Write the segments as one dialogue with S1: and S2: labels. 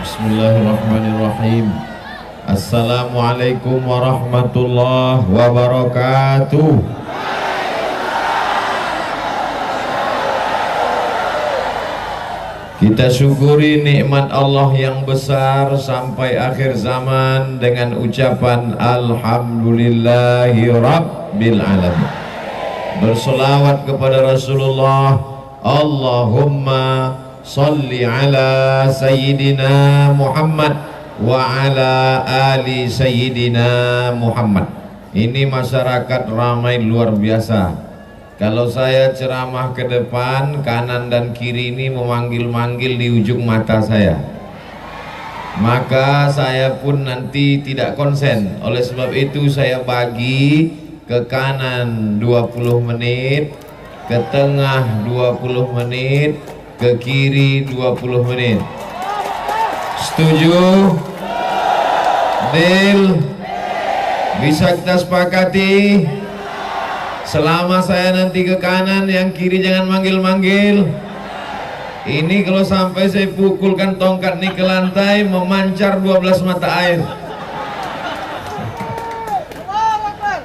S1: Bismillahirrahmanirrahim. Assalamualaikum warahmatullahi wabarakatuh. Kita syukuri nikmat Allah yang besar sampai akhir zaman dengan ucapan Alhamdulillahi Rabbil Alamin. Berselawat kepada Rasulullah. Allahumma salli ala Sayyidina Muhammad wa ala ali Sayyidina Muhammad. Ini masyarakat ramai luar biasa. Kalau saya ceramah ke depan, kanan dan kiri ini memanggil-manggil di ujung mata saya, maka saya pun nanti tidak konsen. Oleh sebab itu saya bagi ke kanan 20 menit, ke tengah 20 menit, ke kiri 20 menit. Setuju? Deal? Bisa kita sepakati? Selama saya nanti ke kanan, yang kiri jangan manggil-manggil. Ini kalau sampai saya pukulkan tongkat ini ke lantai, memancar 12 mata air.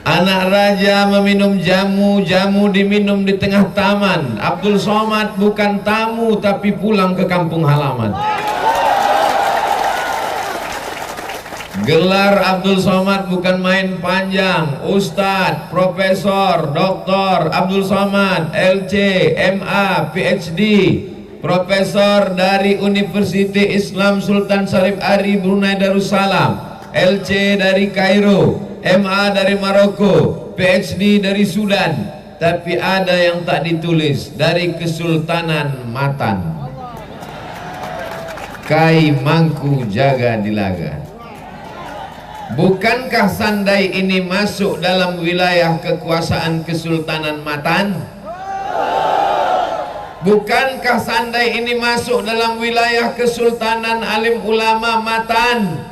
S1: Anak raja meminum jamu, jamu diminum di tengah taman. Abdul Somad bukan tamu tapi pulang ke kampung halaman. Gelar Abdul Somad bukan main panjang. Ustadz, Profesor, Doktor Abdul Somad, LC, MA, PhD, Profesor dari Universiti Islam Sultan Syarif Ari Brunei Darussalam, LC dari Kairo, MA dari Maroko, PhD dari Sudan. Tapi ada yang tak ditulis, dari Kesultanan Matan. Kai Mangku Jaga Dilaga. Bukankah Sandai ini masuk dalam wilayah kekuasaan Kesultanan Matan? Bukankah Sandai ini masuk dalam wilayah Kesultanan Alim Ulama Matan?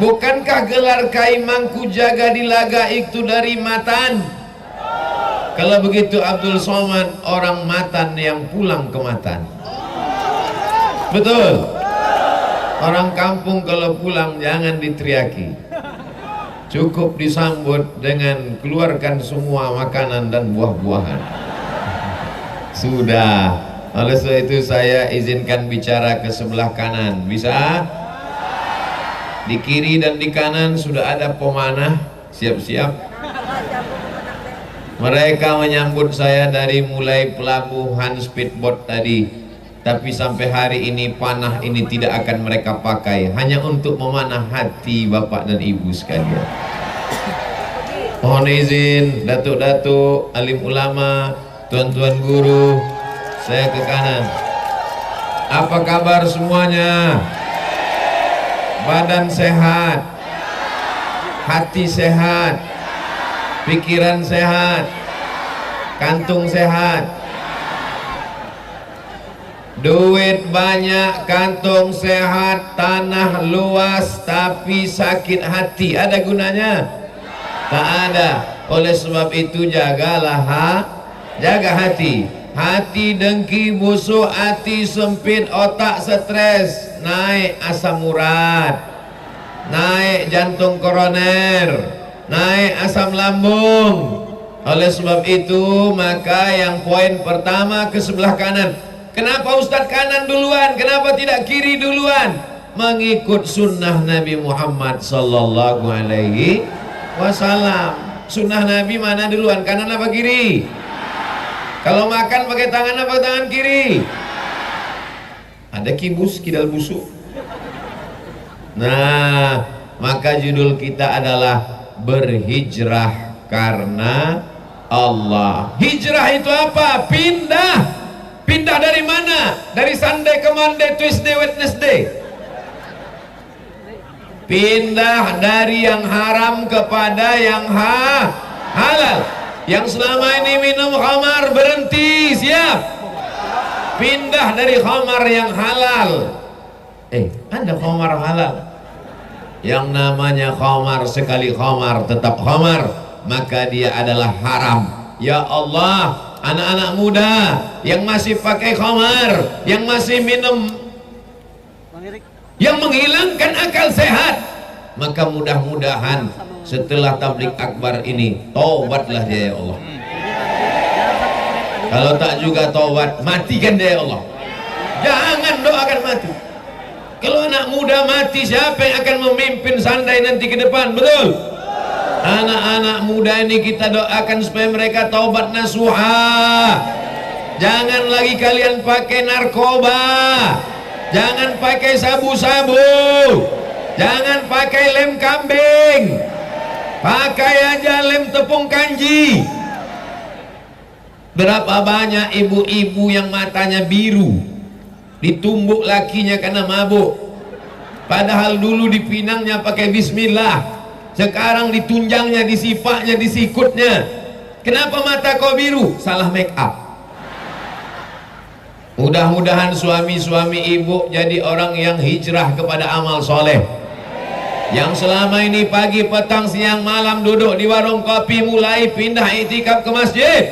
S1: Bukankah gelar Kai Mangku Jaga Dilaga itu dari Matan? Kalau begitu Abdul Somad orang Matan yang pulang ke Matan. Betul? Orang kampung kalau pulang jangan diteriaki, cukup disambut dengan keluarkan semua makanan dan buah-buahan. Sudah. Oleh sebab itu saya izinkan bicara ke sebelah kanan. Bisa? Di kiri dan di kanan sudah ada pemanah, siap-siap. Mereka menyambut saya dari mulai pelabuhan speedboat tadi. Tapi sampai hari ini panah ini tidak akan mereka pakai, hanya untuk memanah hati bapak dan ibu sekalian. Mohon izin datuk-datuk, alim ulama, tuan-tuan guru, saya ke kanan. Apa kabar semuanya? Badan sehat, hati sehat, pikiran sehat, kantung sehat. Duit banyak, kantong sehat, tanah luas, tapi sakit hati. Ada gunanya? Tak ada. Oleh sebab itu jagalah jaga hati. Hati dengki, busuk, hati sempit, otak stres, naik asam urat, naik jantung koroner, naik asam lambung. Oleh sebab itu maka yang poin pertama ke sebelah kanan. Kenapa Ustadz kanan duluan? Kenapa tidak kiri duluan? Mengikut sunnah Nabi Muhammad sallallahu alaihi wasallam. Sunnah Nabi mana duluan? Kanan apa kiri? Kalau makan pakai tangan apa tangan kiri? Ada kibus, kidal busuk. Nah, maka judul kita adalah berhijrah karena Allah. Hijrah itu apa? Pindah. Pindah dari mana? Dari Sunday ke Monday, Tuesday, Wednesday. Pindah dari yang haram kepada yang halal. Yang selama ini minum khamar berhenti, siap. Pindah dari khamar yang halal. Ada khamar halal. Yang namanya khamar, sekali khamar tetap khamar, maka dia adalah haram. Ya Allah, anak-anak muda yang masih pakai khamar, yang masih minum yang menghilangkan akal sehat. Maka mudah-mudahan setelah tablik akbar ini taubatlah dia ya Allah. Kalau tak juga taubat, matikan dia ya Allah. Jangan doakan mati. Kalau anak muda mati, siapa yang akan memimpin Sandai nanti ke depan? Betul? Anak-anak muda ini kita doakan supaya mereka taubat nasuha. Jangan lagi kalian pakai narkoba, jangan pakai sabu-sabu, jangan pakai lem kambing, pakai aja lem tepung kanji. Berapa banyak ibu-ibu yang matanya biru, ditumbuk lakinya karena mabuk, padahal dulu dipinangnya pakai bismillah, sekarang ditunjangnya, disipaknya, disikutnya. Kenapa mata kau biru? Salah make up. Mudah-mudahan suami-suami ibu jadi orang yang hijrah kepada amal soleh, yang selama ini pagi, petang, siang, malam duduk di warung kopi mulai pindah iktikaf ke masjid,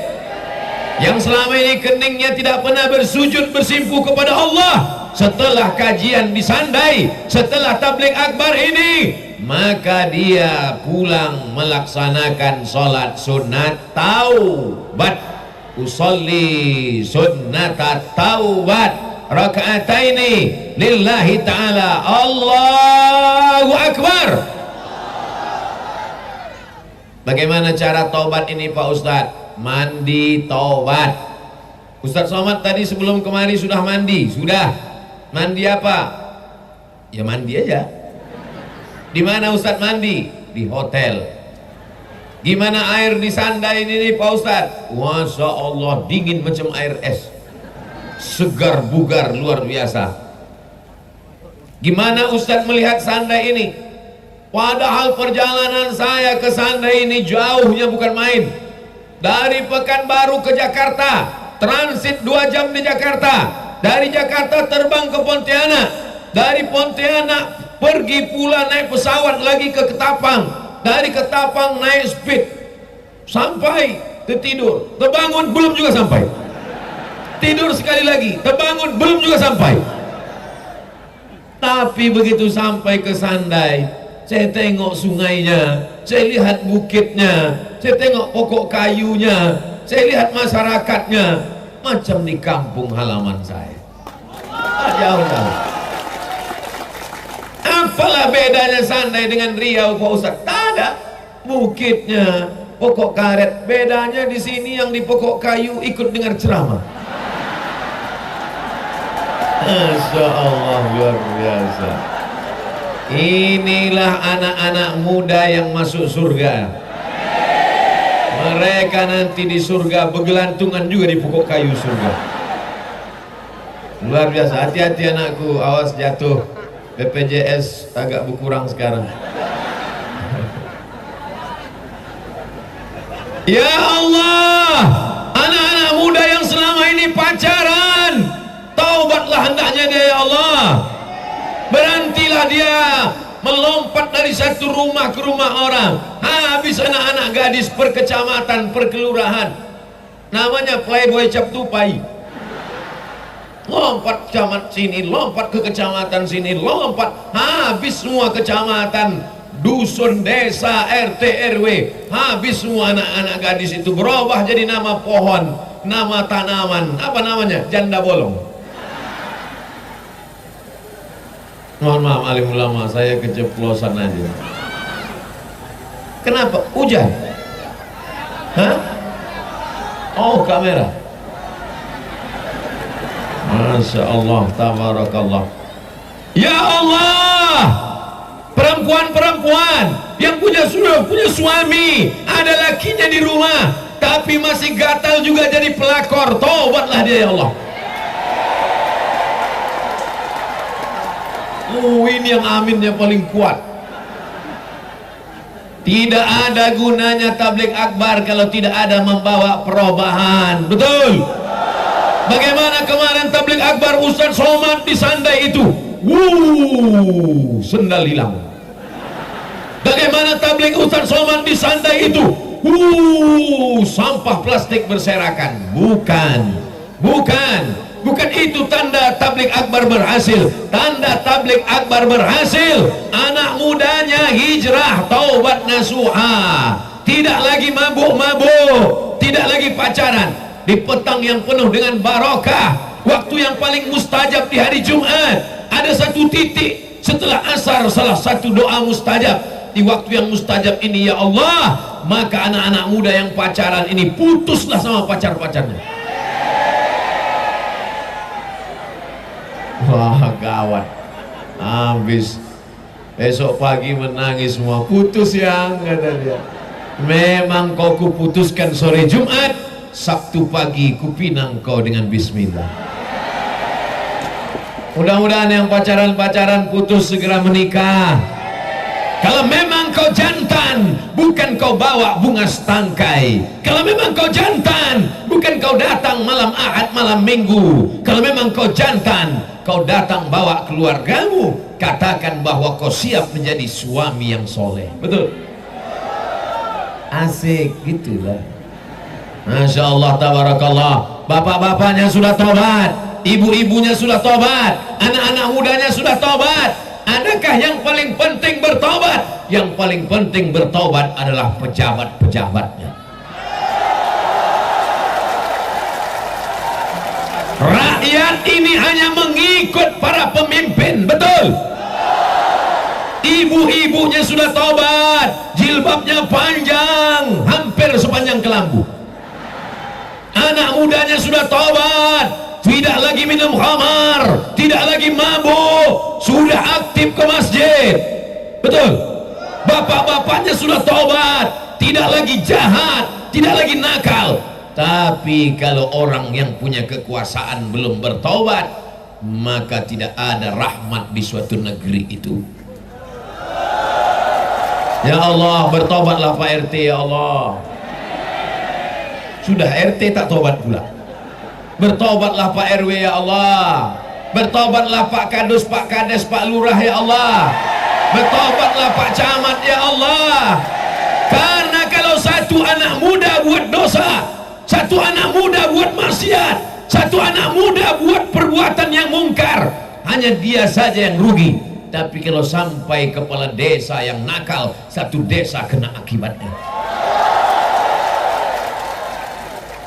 S1: yang selama ini keningnya tidak pernah bersujud bersimpuh kepada Allah. Setelah kajian di Sandai, setelah tabligh akbar ini, maka dia pulang melaksanakan sholat sunat taubat. Usolli sunnata taubat raka'ataini lillahi ta'ala. Allahu Akbar. Bagaimana cara taubat ini Pak Ustadz? Mandi taubat. Ustadz Somad tadi sebelum kemari sudah mandi. Sudah. Mandi apa? Ya mandi aja. Di mana Ustadz mandi? Di hotel. Gimana air di Sandai ini nih Pak Ustadz? Masya Allah, dingin macam air es, segar bugar luar biasa. Gimana Ustadz melihat Sandai ini? Padahal perjalanan saya ke Sandai ini jauhnya bukan main. Dari Pekanbaru ke Jakarta, transit 2 jam di Jakarta. Dari Jakarta terbang ke Pontianak. Dari Pontianak pergi pula naik pesawat lagi ke Ketapang. Dari Ketapang naik speed sampai tertidur, terbangun belum juga sampai, tidur sekali lagi, terbangun belum juga sampai. Tapi begitu sampai ke Sandai, saya tengok sungainya, saya lihat bukitnya, saya tengok pokok kayunya, saya lihat masyarakatnya, macam di kampung halaman saya. Jauh-jauh. Apalah bedanya Sandai dengan Riau Pak Ustaz? Tak ada. Bukitnya, pokok karet. Bedanya di sini yang di pokok kayu ikut dengar ceramah. Masya Allah, luar biasa. Inilah anak-anak muda yang masuk surga. Mereka nanti di surga bergelantungan juga di pokok kayu surga. Luar biasa. Hati-hati anakku, awas jatuh. BPJS agak berkurang sekarang. Ya Allah, anak-anak muda yang selama ini pacaran, taubatlah hendaknya dia ya Allah. Berhentilah dia melompat dari satu rumah ke rumah orang. Habis anak-anak gadis per kecamatan, per kelurahan, namanya playboy cap tupai. Lompat camat sini, lompat ke kecamatan sini, lompat habis semua kecamatan, dusun, desa, RT, RW, habis semua anak-anak gadis itu berubah jadi nama pohon, nama tanaman, apa namanya? Janda bolong. Mohon maaf alim ulama, saya keceplosan aja. Kenapa? Hujan? Hah? Oh, kamera. Masya Allah, tabarakallah. Ya Allah, perempuan-perempuan yang punya suami, ada lakinya di rumah, tapi masih gatal juga jadi pelakor, taubatlah dia ya Allah. Ini yang aminnya paling kuat. Tidak ada gunanya tabligh akbar kalau tidak ada membawa perubahan. Betul? Bagaimana kemarin tabligh akbar Ustaz Somad di Sandai itu? Sendal hilang. Bagaimana tabligh Ustaz Somad di Sandai itu? Sampah plastik berserakan. Bukan. Bukan itu tanda tabligh akbar berhasil. Tanda tabligh akbar berhasil, anak mudanya hijrah, taubat nasuha, tidak lagi mabuk-mabuk, tidak lagi pacaran. Di petang yang penuh dengan barokah, waktu yang paling mustajab di hari Jumat, ada satu titik setelah asar, salah satu doa mustajab. Di waktu yang mustajab ini, ya Allah, maka anak-anak muda yang pacaran ini putuslah sama pacar-pacarnya. Wah, gawat, habis. Besok pagi menangis semua, putus yang, kata dia. Memang kau kuputuskan sore Jumat, Sabtu pagi kupinang kau dengan bismillah. Mudah-mudahan yang pacaran-pacaran putus segera menikah. Kalau memang kau jantan, bukan kau bawa bunga setangkai. Kalau memang kau jantan, bukan kau datang malam Ahad, malam Minggu. Kalau memang kau jantan, kau datang bawa keluargamu. Katakan bahwa kau siap menjadi suami yang soleh. Betul? Asik gitulah. Masya Allah, tabarakallah. Bapak-bapaknya sudah tobat, ibu-ibunya sudah tobat, anak-anak mudanya sudah tobat. Adakah yang paling penting bertobat? Yang paling penting bertobat adalah pejabat-pejabatnya. Rakyat ini hanya mengikut para pemimpin, betul? Ibu-ibunya sudah tobat, jilbabnya panjang, hampir sepanjang kelambu. Anak mudanya sudah tobat, tidak lagi minum khamar, tidak lagi mabuk, sudah aktif ke masjid. Betul? Bapak-bapaknya sudah tobat, tidak lagi jahat, tidak lagi nakal. Tapi kalau orang yang punya kekuasaan belum bertobat, maka tidak ada rahmat di suatu negeri itu. Ya Allah, bertobatlah Pak RT, ya Allah. Sudah RT tak tobat pula. Bertobatlah Pak RW, ya Allah. Bertobatlah Pak Kadus, Pak Kades, Pak Lurah, ya Allah. Bertobatlah Pak Camat, ya Allah. Karena kalau satu anak muda buat dosa, satu anak muda buat maksiat, satu anak muda buat perbuatan yang mungkar, hanya dia saja yang rugi. Tapi kalau sampai kepala desa yang nakal, satu desa kena akibatnya.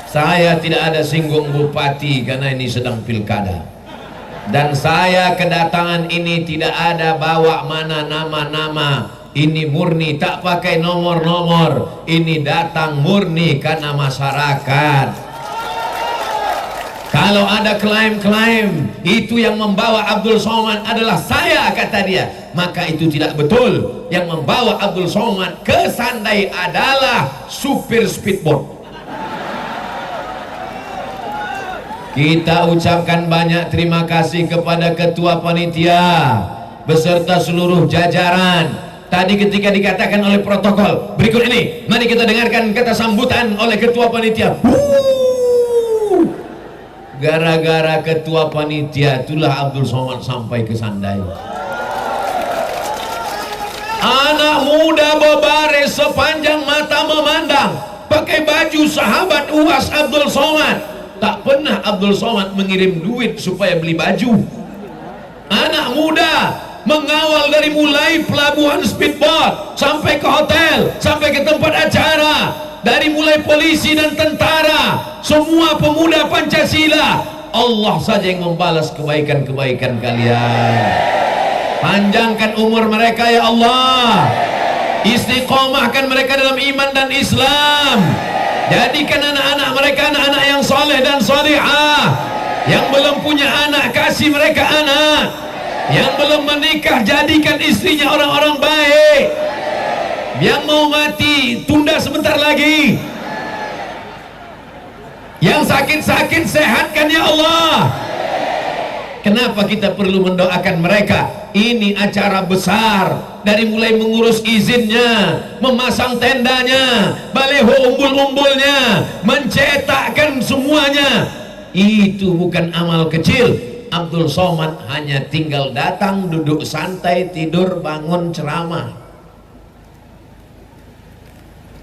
S1: Saya tidak ada singgung bupati karena ini sedang pilkada. Dan saya kedatangan ini tidak ada bawa mana nama-nama. Ini murni tak pakai nomor-nomor. Ini datang murni karena masyarakat. Kalau ada klaim-klaim itu yang membawa Abdul Somad adalah saya, kata dia, maka itu tidak betul. Yang membawa Abdul Somad ke Sandai adalah supir speedboat. Kita ucapkan banyak terima kasih kepada ketua panitia beserta seluruh jajaran. Tadi ketika dikatakan oleh protokol, berikut ini mari kita dengarkan kata sambutan oleh ketua panitia. Gara-gara ketua panitia itulah Abdul Somad sampai ke Sandai. Anak muda berbaris sepanjang mata memandang, pakai baju sahabat UAS Abdul Somad. Tak pernah Abdul Somad mengirim duit supaya beli baju. Anak muda mengawal dari mulai pelabuhan speedboat sampai ke hotel, sampai ke tempat acara, dari mulai polisi dan tentara, semua pemuda Pancasila. Allah saja yang membalas kebaikan-kebaikan kalian. Panjangkan umur mereka, ya Allah. Istiqomahkan mereka dalam iman dan Islam. Jadikan anak-anak mereka anak-anak yang soleh dan solihah. Yang belum punya anak, kasih mereka anak. Yang belum menikah, jadikan istrinya orang-orang baik. Yang mau mati, tunda sebentar lagi. Yang sakit-sakit, sehatkan ya Allah. Kenapa kita perlu mendoakan mereka? Ini acara besar. Dari mulai mengurus izinnya, memasang tendanya, baleho umbul-umbulnya, mencetakkan semuanya. Itu bukan amal kecil. Abdul Somad hanya tinggal datang, duduk santai, tidur, bangun, ceramah.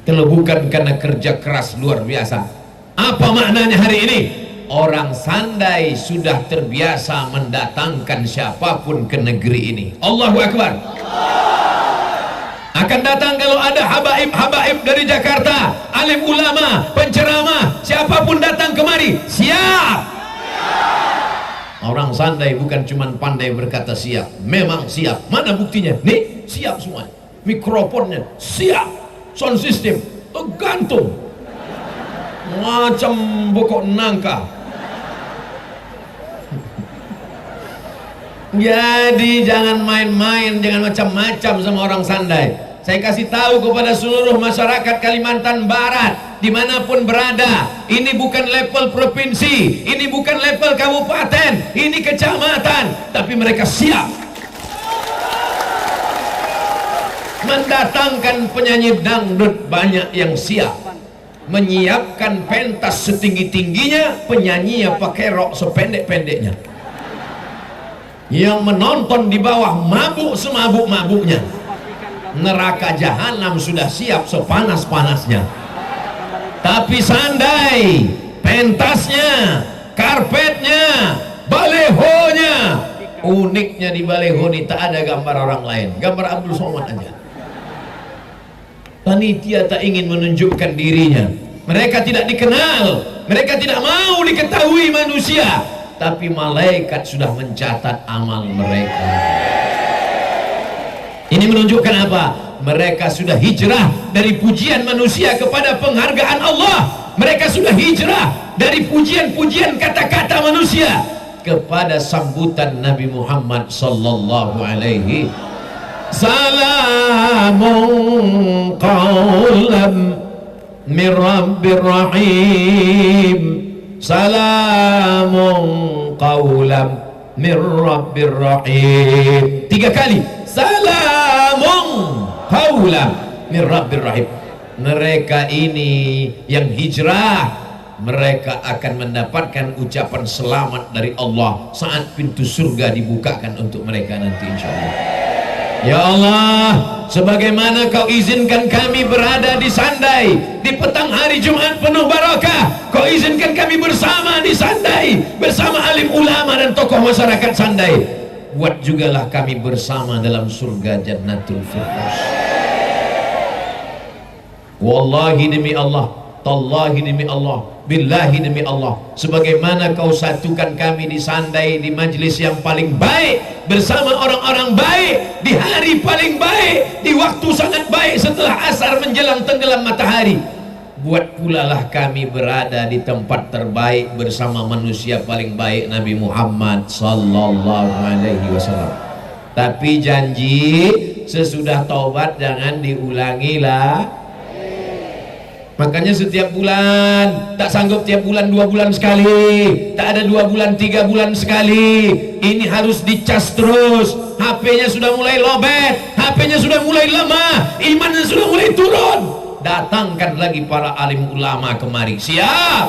S1: Kalau bukan karena kerja keras luar biasa. Apa maknanya hari ini? orang Sandai sudah terbiasa mendatangkan siapapun ke negeri ini. Allahu Akbar. Akan datang kalau ada habaib-habaib dari Jakarta, alim ulama, penceramah, siapapun datang kemari, siap. Orang Sandai bukan cuma pandai berkata siap, memang siap. Mana buktinya? Nih, siap semua. Mikrofonnya siap, sound system gantung macam pokok nangka. Jadi jangan main-main, jangan macam-macam sama orang Sandai. Saya kasih tahu kepada seluruh masyarakat Kalimantan Barat, dimanapun berada, ini bukan level provinsi, ini bukan level kabupaten, ini kecamatan, tapi mereka siap mendatangkan penyanyi dangdut banyak yang siap, menyiapkan pentas setinggi-tingginya, penyanyinya pakai rok sependek-pendeknya, yang menonton di bawah mabuk semabuk-mabuknya. Neraka jahanam sudah siap sepanas-panasnya. Tapi Sandai, pentasnya, karpetnya, balehonya, uniknya di baleho ini tak ada gambar orang lain, gambar Abdul Somad aja. Panitia tak ingin menunjukkan dirinya, mereka tidak dikenal, mereka tidak mau diketahui manusia, tapi malaikat sudah mencatat amal mereka. Ini menunjukkan apa? Mereka sudah hijrah dari pujian manusia kepada penghargaan Allah. Mereka sudah hijrah dari pujian-pujian kata-kata manusia kepada sambutan Nabi Muhammad sallallahu alaihi. Salamun qawlam min Rabbir Rahim. Salamun qawlam min Rabbir Rahim. 3 kali. Salamun qawlam min Rabbir Rahim. Mereka ini yang hijrah, mereka akan mendapatkan ucapan selamat dari Allah saat pintu surga dibukakan untuk mereka nanti insyaallah. Ya Allah, sebagaimana kau izinkan kami berada di Sandai di petang hari Jumat penuh barakah, kau izinkan kami bersama di Sandai bersama alim ulama dan tokoh masyarakat Sandai, buat jugalah kami bersama dalam surga Jannatul Firdaus. Wallahi demi Allah, tallahi demi Allah, billahi demi Allah, sebagaimana kau satukan kami di Sandai di majlis yang paling baik bersama orang-orang baik di hari paling baik, di waktu sangat baik setelah asar menjelang tenggelam matahari, buat pula lah kami berada di tempat terbaik bersama manusia paling baik Nabi Muhammad sallallahu alaihi wasallam. Tapi janji sesudah taubat jangan diulangi lah. Makanya setiap bulan, tak sanggup tiap bulan 2 bulan sekali, tak ada 2 bulan 3 bulan sekali, ini harus dicas terus. HP-nya sudah mulai lobet, HP-nya sudah mulai lemah, imannya sudah mulai turun. Datangkan lagi para alim ulama kemari. Siap?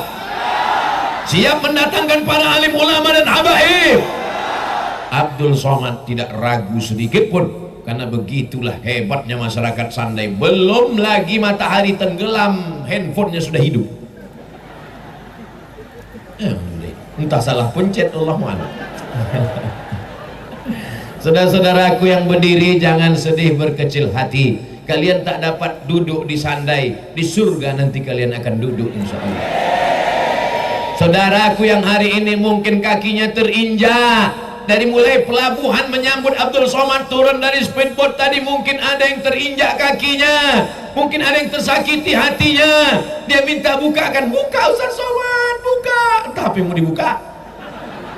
S1: Siap mendatangkan para alim ulama dan habaib. Abdul Somad tidak ragu sedikit pun, karena begitulah hebatnya masyarakat Sandai. Belum lagi matahari tenggelam, handphonenya sudah hidup. Entah salah pencet Allah mana. Saudara-saudaraku yang berdiri, jangan sedih berkecil hati. Kalian tak dapat duduk di Sandai, di surga nanti kalian akan duduk insya Allah. Saudaraku yang hari ini mungkin kakinya terinjak, dari mulai pelabuhan menyambut Abdul Somad turun dari speedboat tadi, mungkin ada yang terinjak kakinya, mungkin ada yang tersakiti hatinya. Dia minta bukakan, buka Ustaz Somad, buka. Tapi mau dibuka,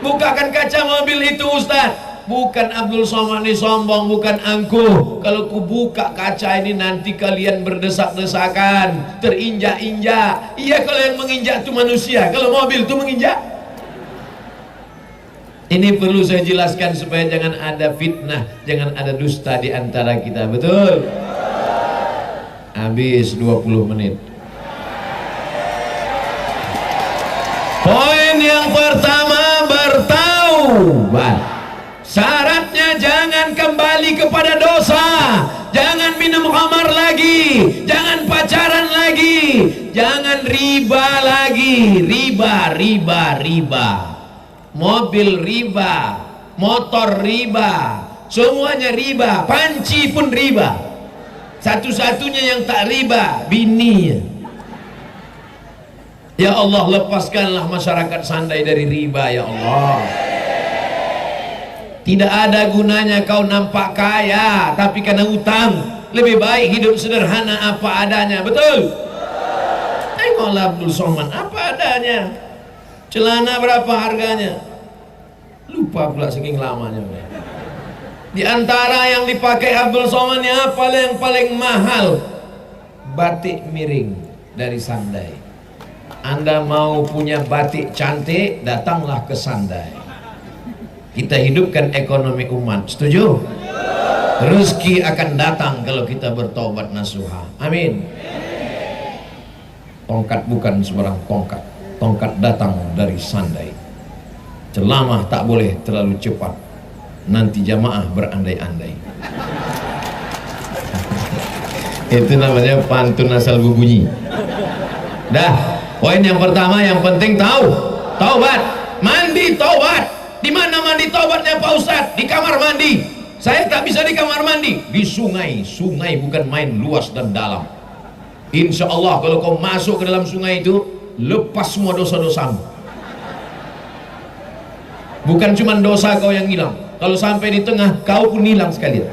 S1: bukakan kaca mobil itu Ustaz. Bukan Abdul Somad ini sombong, bukan angkuh. Kalau ku buka kaca ini nanti kalian berdesak-desakan, terinjak-injak. Iya, kalau yang menginjak itu manusia, kalau mobil itu menginjak. Ini perlu saya jelaskan supaya jangan ada fitnah, jangan ada dusta di antara kita. Betul? Habis 20 menit. Poin yang pertama, bertaubat. Syaratnya jangan kembali kepada dosa, jangan minum khamar lagi, jangan pacaran lagi, jangan riba lagi. Riba. Mobil riba, motor riba, semuanya riba. Panci pun riba. Satu-satunya yang tak riba bini. Ya Allah, lepaskanlah masyarakat Sandai dari riba ya Allah. Tidak ada gunanya kau nampak kaya tapi karena utang. Lebih baik hidup sederhana apa adanya. Betul? Tengoklah Abdul Somad apa adanya. Celana berapa harganya? Lupa pula saking lamanya. Di antara yang dipakai Abdul Somad apa yang paling mahal? Batik miring dari Sandai. Anda mau punya batik cantik, datanglah ke Sandai. Kita hidupkan ekonomi umat. Setuju? Rezeki akan datang kalau kita bertobat nasuha. Amin. Tongkat bukan sembarang tongkat. Tongkat datang dari Sandai. Ceramah tak boleh terlalu cepat, nanti jamaah berandai-andai. Itu namanya pantun asal berbunyi. Dah. Poin yang pertama yang penting taubat, mandi taubat. Di mana mandi taubatnya Pak Ustadz? Di kamar mandi. Saya tak bisa di kamar mandi, di sungai. Sungai bukan main luas dan dalam. Insya Allah kalau kau masuk ke dalam sungai itu, lepas semua dosa-dosamu. Bukan cuma dosa kau yang hilang, kalau sampai di tengah kau pun hilang sekalian.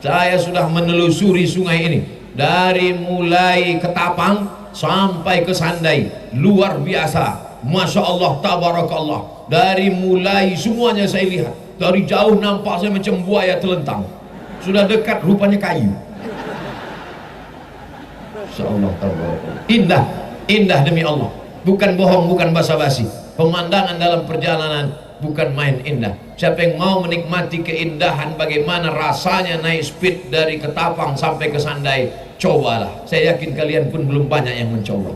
S1: Saya sudah menelusuri sungai ini dari mulai Ketapang sampai ke Sandai, luar biasa, Masya Allah, tabarakallah. Dari mulai semuanya saya lihat, dari jauh nampak saya macam buaya telentang, sudah dekat rupanya kayu. Masya Allah, tabarakallah. Indah demi Allah, bukan bohong, bukan basa-basi. Pemandangan dalam perjalanan bukan main indah. Siapa yang mau menikmati keindahan bagaimana rasanya naik speed dari Ketapang sampai ke Sandai, cobalah. Saya yakin kalian pun belum banyak yang mencoba.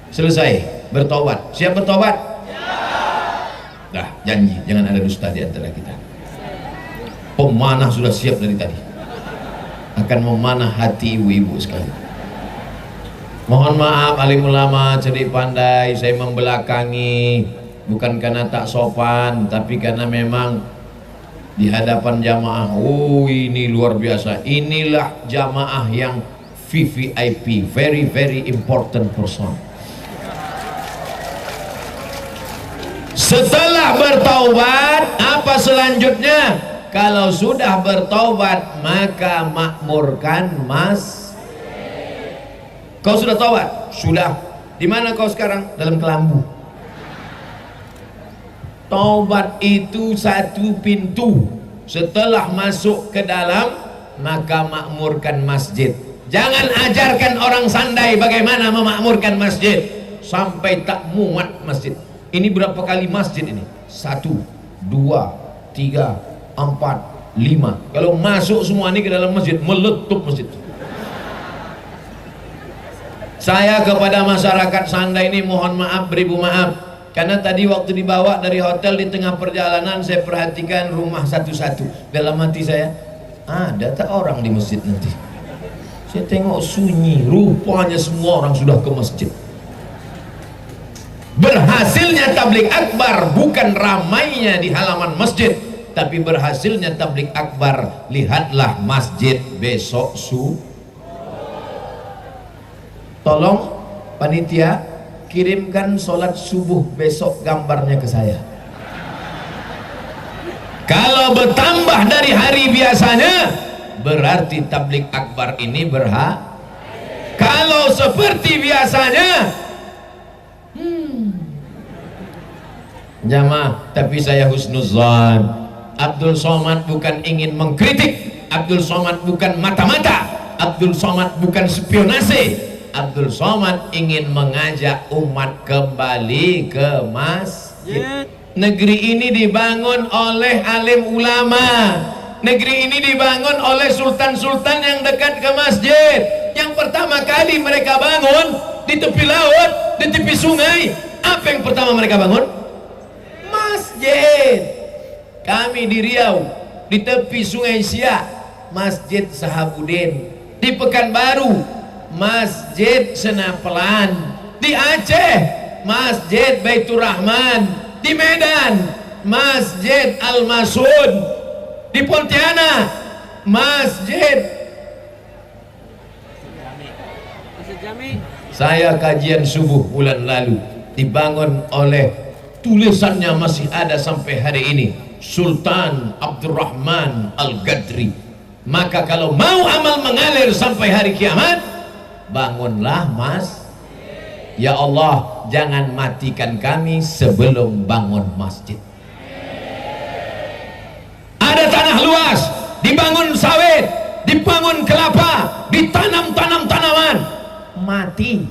S1: Selesai bertobat. Siap bertobat? Dah, janji jangan ada dusta di antara kita. Pemanah sudah siap dari tadi, akan memanah hati ibu-ibu sekali. Mohon maaf alim ulama, cerdik pandai, saya membelakangi bukan karena tak sopan, tapi karena memang di hadapan jamaah, oh ini luar biasa. Inilah jamaah yang VVIP, very very important person. Setelah bertaubat, apa selanjutnya? Kalau sudah bertaubat, maka makmurkan mas. Kau sudah taubat? Sudah. Di mana kau sekarang? Dalam kelambu. Taubat itu satu pintu. Setelah masuk ke dalam, maka makmurkan masjid. Jangan ajarkan orang Sandai bagaimana memakmurkan masjid sampai tak muat masjid. Ini berapa kali masjid ini? 1, 2, 3, 4, 5. Kalau masuk semua ini ke dalam masjid, meletup masjid. Saya kepada masyarakat Sandai ini mohon maaf, beribu maaf, karena tadi waktu dibawa dari hotel di tengah perjalanan saya perhatikan rumah satu-satu. Dalam hati saya, ada tak orang di masjid nanti? Saya tengok sunyi, rupanya semua orang sudah ke masjid. Berhasilnya tabligh akbar bukan ramainya di halaman masjid, tapi berhasilnya tabligh akbar, lihatlah masjid besok tolong panitia kirimkan sholat subuh besok gambarnya ke saya. Kalau bertambah dari hari biasanya, berarti tabligh akbar ini kalau seperti biasanya, jamaah, tapi saya husnuzan. Abdul Somad bukan ingin mengkritik, Abdul Somad bukan mata-mata, Abdul Somad bukan spionase. Abdul Somad ingin mengajak umat kembali ke masjid. Negeri ini dibangun oleh alim ulama. Negeri ini dibangun oleh sultan-sultan yang dekat ke masjid. Yang pertama kali mereka bangun di tepi laut, di tepi sungai. Apa yang pertama mereka bangun? Masjid. Kami di Riau, di tepi sungai Siak, Masjid Sahabudin. di Pekanbaru Masjid Senapelan, di Aceh Masjid Baitur Rahman, di Medan Masjid Al-Masud, di Pontianak Masjid. Saya kajian subuh bulan lalu dibangun oleh, tulisannya masih ada sampai hari ini, Sultan Abdurrahman Al-Gadri. Maka kalau mau amal mengalir sampai hari kiamat, bangunlah Mas. Ya Allah, jangan matikan kami sebelum bangun masjid. Ada tanah luas, dibangun sawit, dibangun kelapa, ditanam tanaman, mati.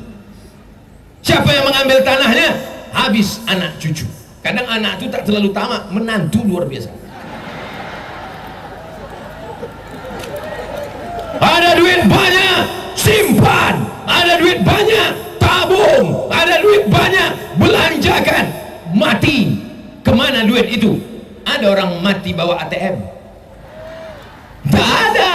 S1: Siapa yang mengambil tanahnya? Habis anak cucu. Kadang anak itu tak terlalu tamak, menantu luar biasa. Ada duit banyak, simpan. Ada duit banyak, tabung. Ada duit banyak, belanjakan. Mati, kemana duit itu? Ada orang mati bawa ATM? Tak ada.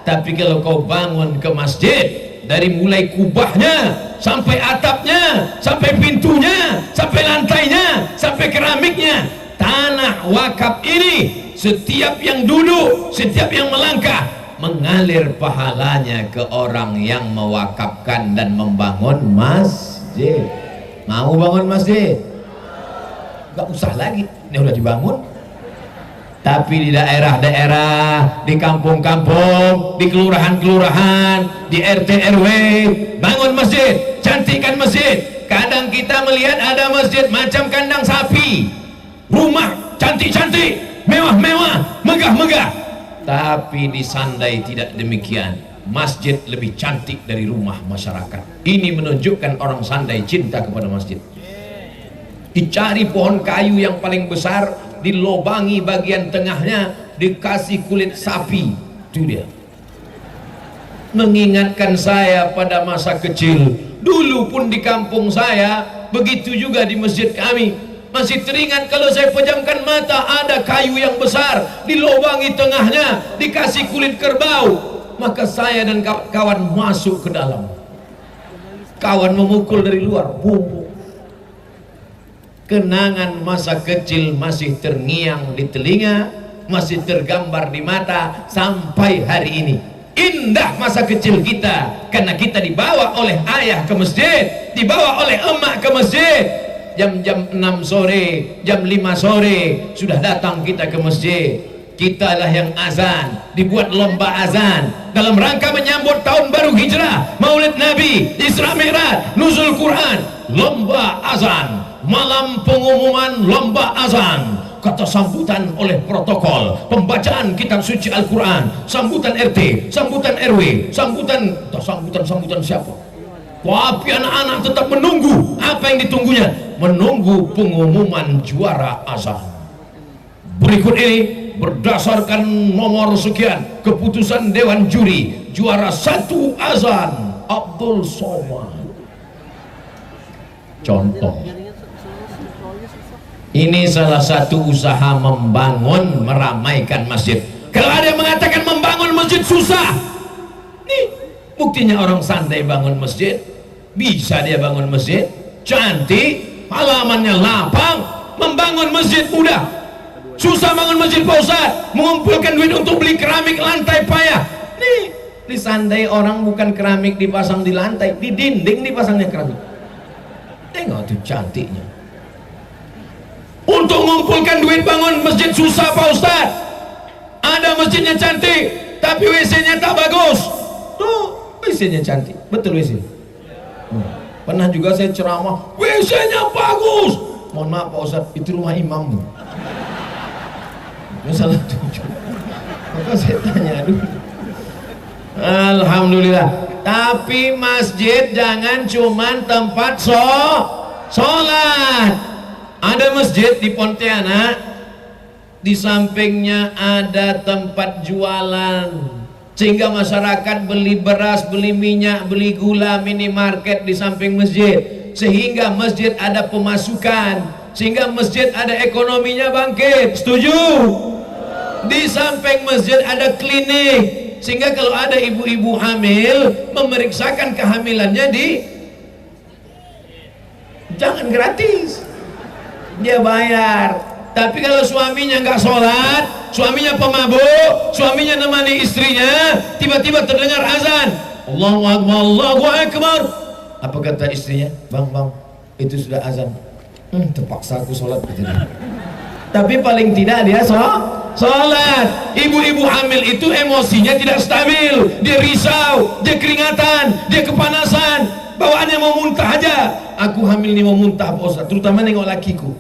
S1: Tapi kalau kau bangun ke masjid, dari mulai kubahnya sampai atapnya, sampai pintunya, sampai lantainya, sampai keramiknya, tanah wakaf ini, setiap yang duduk, setiap yang melangkah, mengalir pahalanya ke orang yang mewakafkan dan membangun masjid. Mau bangun masjid? Gak usah lagi, ini udah dibangun. Tapi di daerah-daerah, di kampung-kampung, di kelurahan-kelurahan, di RT/RW, bangun masjid, cantikkan masjid. Kadang kita melihat ada masjid macam kandang sapi, rumah cantik-cantik, mewah-mewah, megah-megah. Tapi di Sandai tidak demikian. Masjid lebih cantik dari rumah masyarakat. Ini menunjukkan orang Sandai cinta kepada masjid. Dicari pohon kayu yang paling besar, dilobangi bagian tengahnya, dikasih kulit sapi. Itu dia. Mengingatkan saya pada masa kecil. Dulu pun di kampung saya, begitu juga di masjid kami. Masih teringat kalau saya pejamkan mata, ada kayu yang besar, dilobangi tengahnya, dikasih kulit kerbau. Maka saya dan kawan masuk ke dalam. Kawan memukul dari luar, bum. Kenangan masa kecil masih terngiang di telinga, masih tergambar di mata sampai hari ini. Indah masa kecil kita, karena kita dibawa oleh ayah ke masjid, dibawa oleh emak ke masjid. Jam-jam 6 sore, jam 5 sore sudah datang kita ke masjid. Kitalah yang azan, dibuat lomba azan dalam rangka menyambut tahun baru hijrah, Maulid Nabi, Isra Mi'raj, Nuzul Quran, lomba azan. Malam pengumuman lomba azan, kata sambutan oleh protokol, pembacaan kitab suci Al-Quran, sambutan RT, sambutan RW, sambutan siapa? Tapi anak-anak tetap menunggu. Apa yang ditunggunya? Menunggu pengumuman juara azan. Berikut ini berdasarkan nomor sekian, keputusan Dewan Juri, juara 1 azan Abdul Somad. Contoh. Ini salah satu usaha membangun, meramaikan masjid. Kalau ada yang mengatakan membangun masjid susah, nih buktinya orang Sandai bangun masjid. Bisa dia bangun masjid, cantik, halamannya lapang. Membangun masjid mudah. Susah bangun masjid Pak Ustaz, mengumpulkan duit untuk beli keramik lantai payah. Nih di Sandai orang bukan keramik dipasang di lantai, di dinding dipasangnya keramik. Tengok tuh cantiknya. Untuk mengumpulkan duit bangun masjid susah Pak Ustaz. Ada masjidnya cantik, tapi WC-nya tak bagus. Tuh, WC-nya cantik, betul WC. Pernah juga saya ceramah, WC-nya bagus. Mohon maaf Pak Ustaz, itu rumah imammu. Salah tujuh. Maka saya tanya dulu. Alhamdulillah. Tapi masjid jangan cuman tempat sholat. Ada masjid di Pontianak, di sampingnya ada tempat jualan, sehingga masyarakat beli beras, beli minyak, beli gula, minimarket di samping masjid, sehingga masjid ada pemasukan, sehingga masjid ada ekonominya bangkit. Setuju? Di samping masjid ada klinik, Sehingga kalau ada ibu-ibu hamil memeriksakan kehamilannya jangan gratis, dia bayar. Tapi kalau suaminya nggak sholat, suaminya pemabuk, suaminya nemani istrinya, tiba-tiba terdengar azan, Allahu Akbar, Allahu Akbar. Apa kata istrinya? Bang, itu sudah azan. Terpaksa aku sholat. Tapi paling tidak dia sholat. Ibu-ibu hamil itu emosinya tidak stabil, dia risau, dia keringatan, dia kepanasan, bawaannya mau muntah aja. Aku hamil ini mau muntah Pak Ustaz, terutama nengok lakiku.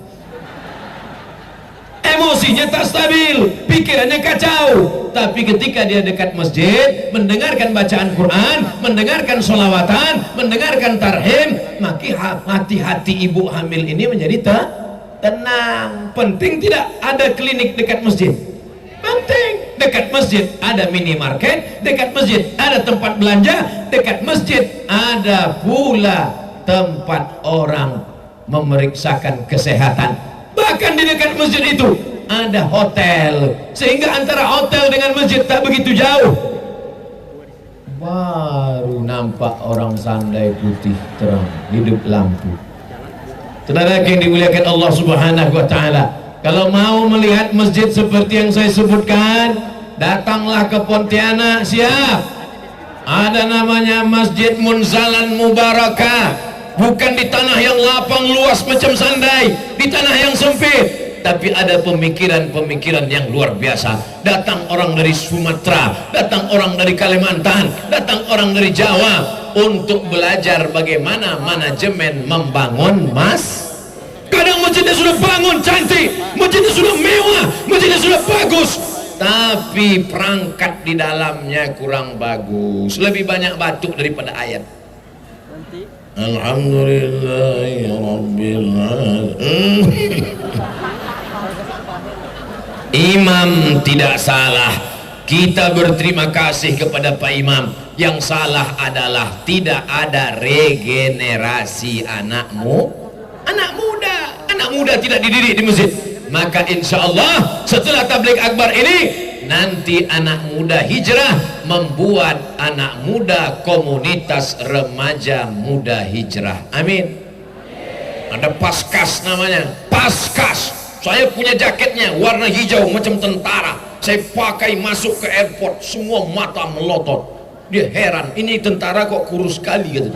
S1: Emosinya tak stabil, pikirannya kacau. Tapi ketika dia dekat masjid, mendengarkan bacaan Quran, mendengarkan sholawatan, mendengarkan tarhim, maka hati-hati ibu hamil ini menjadi tenang. Penting tidak ada klinik dekat masjid? Penting. Dekat masjid ada minimarket, dekat masjid ada tempat belanja, dekat masjid ada pula tempat orang memeriksakan kesehatan. Bahkan di dekat masjid itu ada hotel, sehingga antara hotel dengan masjid tak begitu jauh. Baru nampak orang sandai putih terang, hidup lampu. Saudara yang dimuliakan Allah Subhanahu wa Ta'ala, kalau mau melihat masjid seperti yang saya sebutkan, datanglah ke Pontianak. Siap? Ada namanya Masjid Munzalan Mubarakah. Bukan di tanah yang lapang luas macam Sandai, di tanah yang sempit, tapi ada pemikiran-pemikiran yang luar biasa. Datang orang dari Sumatera, datang orang dari Kalimantan, datang orang dari Jawa untuk belajar bagaimana manajemen membangun Kadang masjidnya sudah bangun cantik, masjidnya sudah mewah, masjidnya sudah bagus, tapi perangkat di dalamnya kurang bagus, lebih banyak batuk daripada ayat. Alhamdulillahirabbil alamin. Imam tidak salah, kita berterima kasih kepada Pak Imam. Yang salah adalah tidak ada regenerasi anak muda tidak dididik di masjid. Maka insya Allah setelah tabligh akbar ini, nanti anak muda hijrah membuat anak muda komunitas remaja muda hijrah. Amin. Ada Paskas namanya, Paskas. Saya punya jaketnya warna hijau macam tentara, saya pakai masuk ke airport, semua mata melotot. Dia heran, ini tentara kok kurus sekali gitu.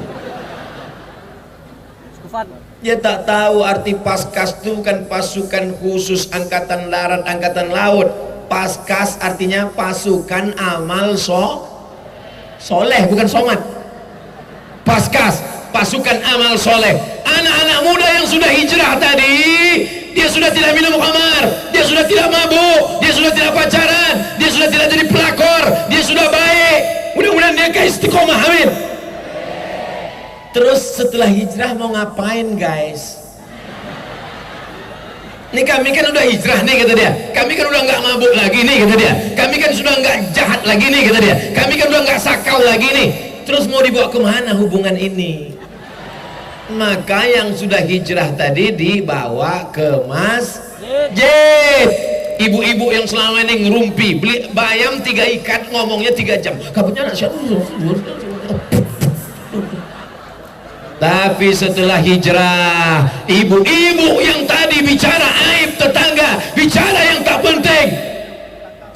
S1: Dia tak tahu arti Paskas itu kan pasukan khusus angkatan darat, angkatan laut. Paskas artinya pasukan amal soleh, bukan somat. Paskas, pasukan amal soleh. Anak-anak muda yang sudah hijrah tadi, dia sudah tidak minum khamar, dia sudah tidak mabuk, dia sudah tidak pacaran, dia sudah tidak jadi pelakor, dia sudah baik. Mudah-mudahan dia istiqomah, amin. Terus setelah hijrah mau ngapain guys? Nih kami kan udah hijrah nih kata dia, kami kan udah nggak mabuk lagi nih kata dia, kami kan sudah nggak jahat lagi nih kata dia, kami kan udah nggak sakau lagi nih. Terus mau dibawa kemana hubungan ini? Maka yang sudah hijrah tadi dibawa ke masjid. Ibu-ibu yang selama ini ngerumpi beli bayam 3 ikat, ngomongnya 3 jam, kabarnya anak siapa? Tapi setelah hijrah, ibu-ibu yang tadi bicara aib tetangga, bicara yang tak penting,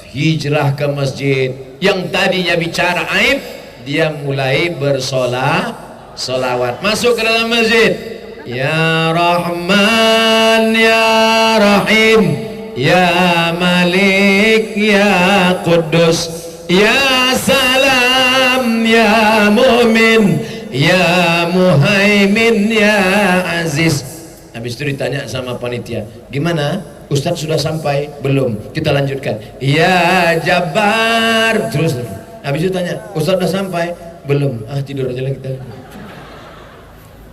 S1: hijrah ke masjid. Yang tadinya bicara aib, dia mulai bersolawat, masuk ke dalam masjid. Ya Rahman Ya Rahim, Ya Malik Ya Quddus, Ya Salam Ya Mu'min, Ya Muhaimin Ya Aziz. Habis itu ditanya sama panitia, gimana? Ustadz sudah sampai? Belum. Kita lanjutkan. Ya Jabbar. Terus habis itu tanya, Ustadz sudah sampai? Belum. Ah, tidur aja lah kita.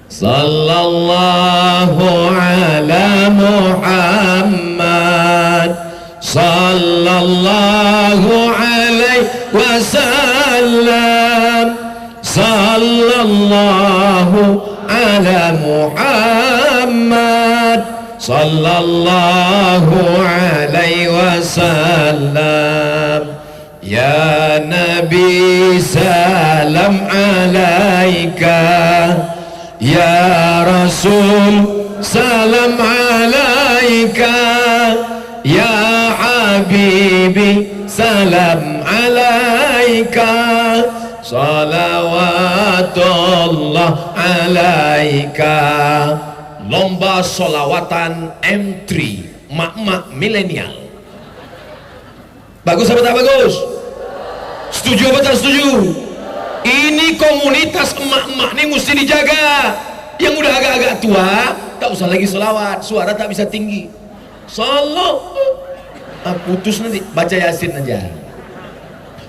S1: Sallallahu ala Muhammad, sallallahu alaihi wasallam, sallallahu ala Muhammad, sallallahu alaihi wasallam. Ya Nabi salam alaika, Ya Rasul salam alaika, Ya Habibi salam alaika, salawatullah alaika. Lomba solawatan M3 mak-mak milenial. Bagus apa tak bagus? Setuju apa tak setuju? Ini komunitas emak-emak ini mesti dijaga. Yang udah agak-agak tua tak usah lagi selawat, suara tak bisa tinggi. Salah putus nanti, baca Yasin aja.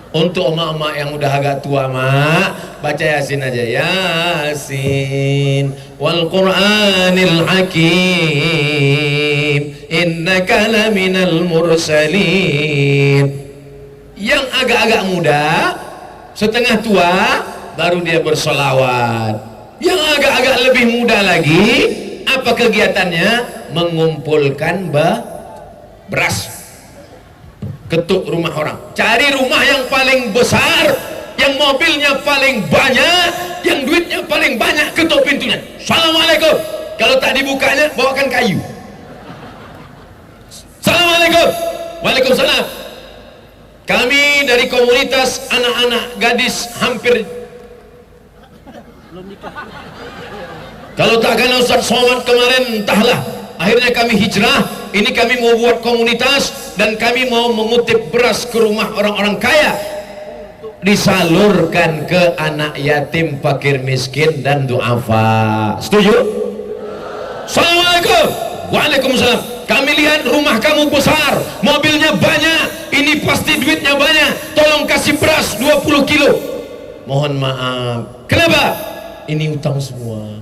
S1: Untuk emak-emak yang udah agak tua, mak, baca Yasin aja. Yasin wal Qur'anil Hakim, innaka laminal mursalin. Yang agak-agak muda, setengah tua, baru dia bersolawat. Yang agak-agak lebih muda lagi, apa kegiatannya? Mengumpulkan beras, ketuk rumah orang, cari rumah yang paling besar, yang mobilnya paling banyak, yang duitnya paling banyak, ketuk pintunya. Assalamualaikum. Kalau tak dibukanya, bawakan kayu. Assalamualaikum. Waalaikumsalam. Kami dari komunitas anak-anak gadis hampir, kalau tak karena Ustaz Somad kemarin entahlah, akhirnya kami hijrah. Ini kami mau buat komunitas dan kami mau mengutip beras ke rumah orang-orang kaya, disalurkan ke anak yatim, fakir miskin dan duafa. Setuju? Assalamualaikum. Waalaikumsalam. Kami lihat rumah kamu besar, mobilnya banyak, ini pasti duitnya banyak, tolong kasih beras 20 kilo. Mohon maaf. Kenapa? Ini utang semua.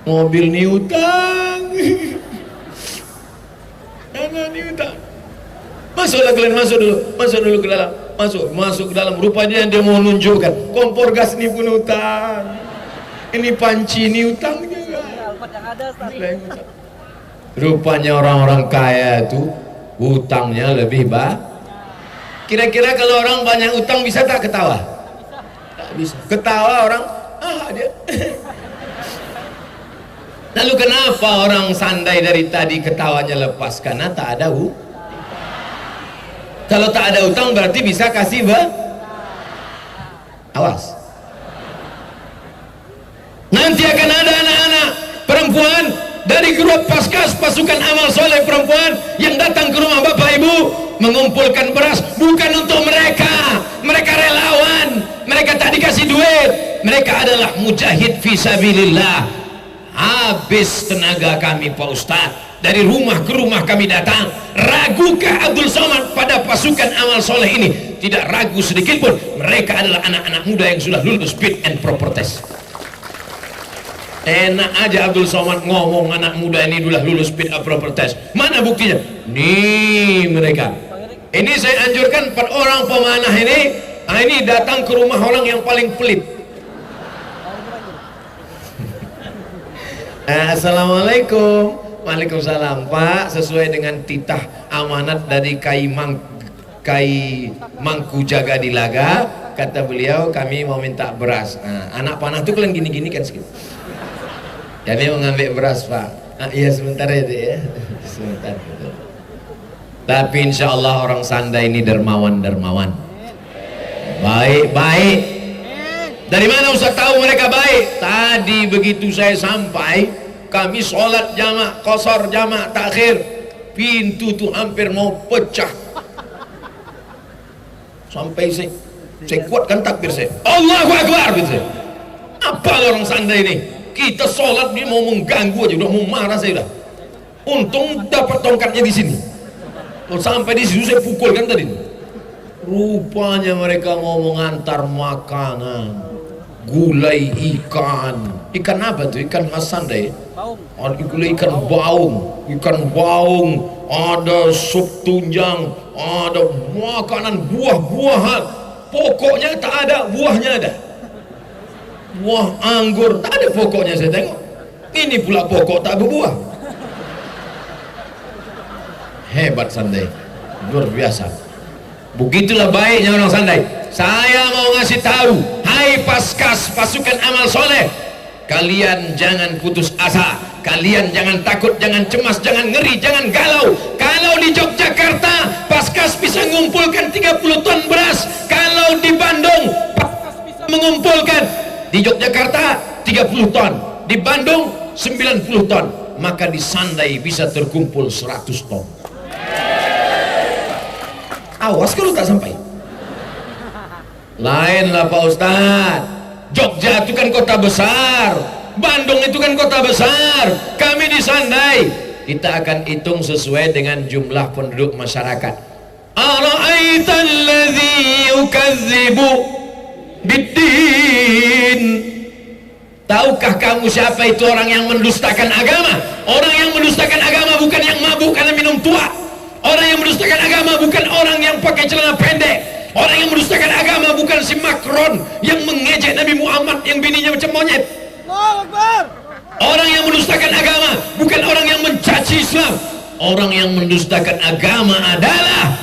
S1: Mobil ini utang. Tanah ini utang. Masuklah kalian, masuk dulu ke dalam. Masuk ke dalam. Rupanya dia mau menunjukkan kompor gas ini pun utang. Ini panci ini utang juga. Rupanya orang-orang kaya itu hutangnya lebih banyak. Kira-kira kalau orang banyak utang bisa tak ketawa? Tak bisa. Ketawa orang, dia. Lalu kenapa orang sandai dari tadi ketawanya lepas? Karena tak ada utang. Kalau tak ada utang berarti bisa kasih awas. Nanti akan ada anak-anak perempuan dari grup Paskas, pasukan amal soleh perempuan, yang datang ke rumah bapak ibu mengumpulkan beras. Bukan untuk mereka, mereka relawan, mereka tak dikasih duit, mereka adalah mujahid fisabilillah. Habis tenaga kami Pak Ustadz, dari rumah ke rumah kami datang. Ragukah Abdul Somad pada pasukan amal soleh ini? Tidak ragu sedikit pun. Mereka adalah anak-anak muda yang sudah lulus fit and proper test. Enak aja Abdul Somad ngomong anak muda ini sudah lulus fit and proper test. Mana buktinya? Nih mereka. Ini saya anjurkan 4 orang pemanah ini datang ke rumah orang yang paling pelit. Assalamualaikum. Waalaikumsalam Pak, sesuai dengan titah amanat dari Kai Mangku Jaga di Laga, kata beliau kami mau minta beras. Anak panah itu kalian gini-gini kan sedikit. Kami mau ngambil beras Pak. Iya sebentar ya dek ya. Sebentar. Tapi insya Allah orang Sanda ini dermawan. Baik. Dari mana Ustaz tahu mereka baik? Tadi begitu saya sampai, kami sholat jamak, qasar jamak, takhir, pintu tuh hampir mau pecah. Sampai saya kuatkan takbir saya, Allahu Akbar gitu. Apa orang Sanda ini? Kita sholat dia mau mengganggu aja, udah mau marah saya udah. Untung dapat tongkatnya di sini. Sampai di situ saya pukulkan tadi. Rupanya mereka mau mengantar makanan, gulai ikan apa tuh? Ikan khas Sanda ya? Gulai ikan baung, ada sup tunjang, ada makanan buah-buahan. Pokoknya tak ada, buahnya ada. Buah anggur tak ada, pokoknya saya tengok. Ini pula pokok tak berbuah. Hebat Sanda, luar biasa. Begitulah baiknya orang Sandai. Saya mau ngasih tahu, hai Paskas pasukan amal soleh, kalian jangan putus asa, kalian jangan takut, jangan cemas, jangan ngeri, jangan galau. Kalau di Yogyakarta Paskas bisa mengumpulkan 30 ton beras, kalau di Bandung Paskas bisa mengumpulkan, di Yogyakarta 30 ton, di Bandung 90 ton, maka di Sandai bisa terkumpul 100 ton. Awas kalau tak sampai. Lainlah Pak Ustadz, Jogja itu kan kota besar, Bandung itu kan kota besar, kami di Sandai, kita akan hitung sesuai dengan jumlah penduduk masyarakat. Ara'aital ladzi yukadzibu biddin, tahukah kamu siapa itu orang yang mendustakan agama? Orang yang mendustakan agama bukan yang mabuk karena minum tua. Orang yang mendustakan agama bukan orang yang pakai celana pendek. Orang yang mendustakan agama bukan si Macron yang mengejek Nabi Muhammad yang bininya macam monyet. Orang yang mendustakan agama bukan orang yang mencaci Islam. Orang yang mendustakan agama adalah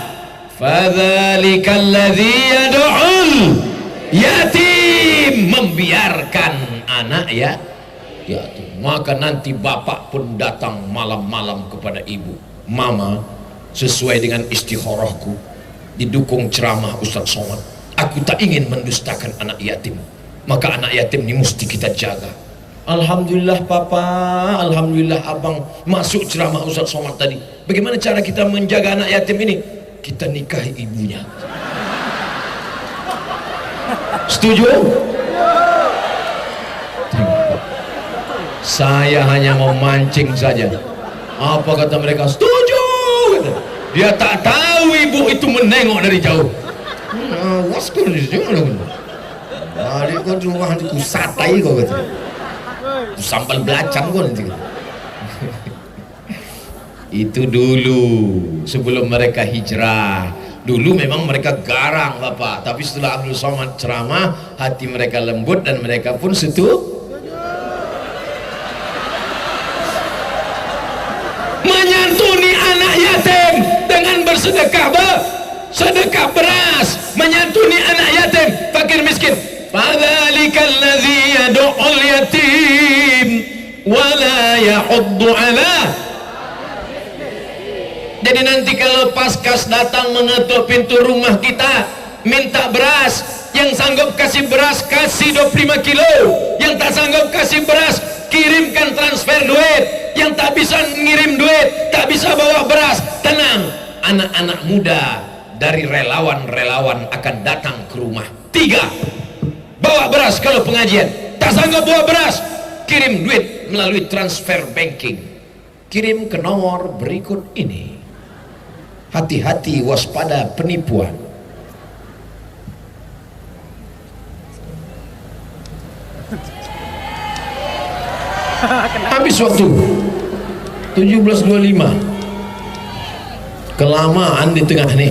S1: fadzalikal ladzi yad'ul yatim, membiarkan anak yatim. Maka nanti bapak pun datang malam-malam kepada ibu, mama, sesuai dengan istikharahku, didukung ceramah Ustaz Somad, aku tak ingin mendustakan anak yatim, maka anak yatim ini mesti kita jaga. Alhamdulillah papa, alhamdulillah abang masuk ceramah Ustaz Somad tadi. Bagaimana cara kita menjaga anak yatim ini? Kita nikahi ibunya. Setuju? Saya hanya mau mancing saja. Apa kata mereka? Setuju, kata. Dia tak tahu ibu itu menengok dari jauh. Waskur di sini. Balik kau rumah itu satai kau kata. Sambal belacan kau nanti. Itu dulu sebelum mereka hijrah. Dulu memang mereka garang Bapak, tapi setelah Abdul Somad ceramah, hati mereka lembut dan mereka pun menyantuni anak yatim dengan sedekah beras, menyantuni anak yatim, fakir miskin. Fadzalikal ladzi yad'ul yatim wa la yahuddu 'ala. Jadi nanti kalau Paskas datang mengetuk pintu rumah kita minta beras, yang sanggup kasih beras kasih 25 kilo, yang tak sanggup kasih beras kirimkan transfer duit, yang tak bisa ngirim duit, tak bisa bawa beras, tenang, anak-anak muda dari relawan-relawan akan datang ke rumah. 3, bawa beras kalau pengajian, tak sanggup bawa beras, kirim duit melalui transfer banking, kirim ke nomor berikut ini. Hati-hati, waspada penipuan. Habis waktu 17.25, kelamaan di tengah nih.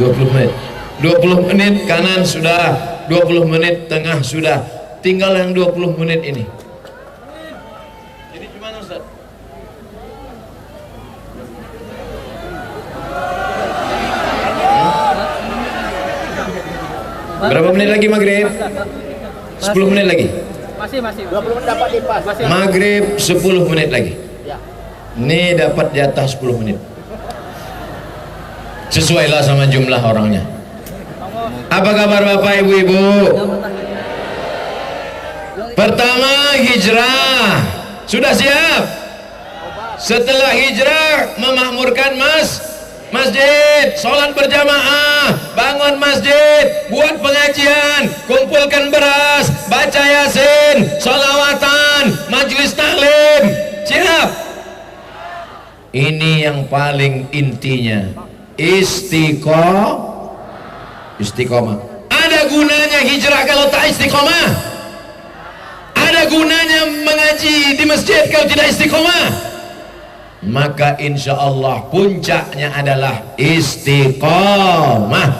S1: 20 menit 20 menit kanan sudah, 20 menit tengah sudah, tinggal yang 20 menit ini. Jadi gimana Ustaz? Berapa menit lagi maghrib? 10 menit lagi.
S2: Masih 20 menit dapat lipas.
S1: Maghrib 10 menit lagi.
S2: Ya.
S1: Ini dapat jatah 10 menit. Sesuailah sama jumlah orangnya. Apa kabar Bapak Ibu-ibu? Pertama, hijrah. Sudah siap? Setelah hijrah, memakmurkan masjid, sholat berjamaah, bangun masjid, buat pengajian, kumpulkan beras, baca yasin, sholawatan, majlis taklim. Siap? Ini yang paling intinya, istiqomah. Ada gunanya hijrah kalau tak istiqomah? Ada gunanya mengaji di masjid kalau tidak istiqomah? Maka insya Allah puncaknya adalah istiqomah.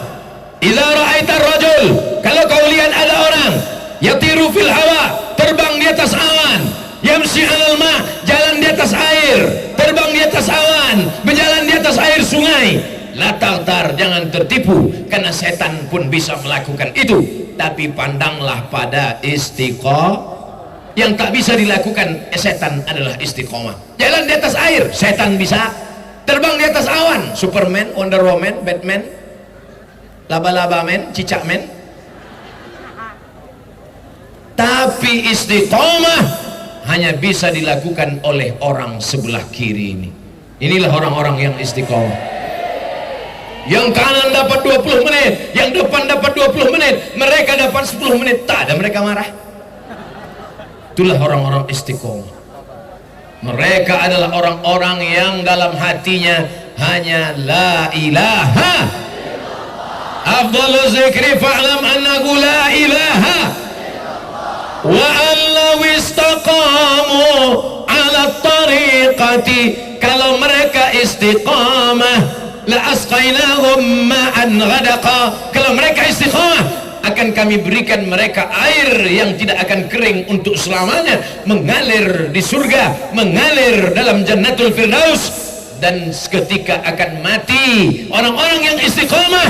S1: Idza ra'aita rajul, kalau kau lihat ada orang yatiru fil hawa, terbang di atas awan, yamshi 'alal ma, jalan di atas air, terbang di atas awan, berjalan di atas air sungai, la taghtar, jangan tertipu, karena setan pun bisa melakukan itu. Tapi pandanglah pada istiqomah. Yang tak bisa dilakukan setan adalah istiqomah. Jalan di atas air, setan bisa. Terbang di atas awan, Superman, Wonder Woman, Batman, laba-laba man, cicak man. Tapi istiqomah hanya bisa dilakukan oleh orang sebelah kiri ini. Inilah orang-orang yang istiqomah. Yang kanan dapat 20 menit, yang depan dapat 20 menit, mereka dapat 10 menit, tak ada mereka marah. Itulah orang-orang istiqomah. Mereka adalah orang-orang yang dalam hatinya hanya la ilaha afdalu zikri fa'lam annahu la ilaha wa allaw istaqamu ala tariqati. Kalau mereka istiqamah la asqainahum ma'an ghadaqa. Kalau mereka istiqamah, akan kami berikan mereka air yang tidak akan kering untuk selamanya, mengalir di surga, mengalir dalam jannatul firdaus. Dan seketika akan mati orang-orang yang istiqamah,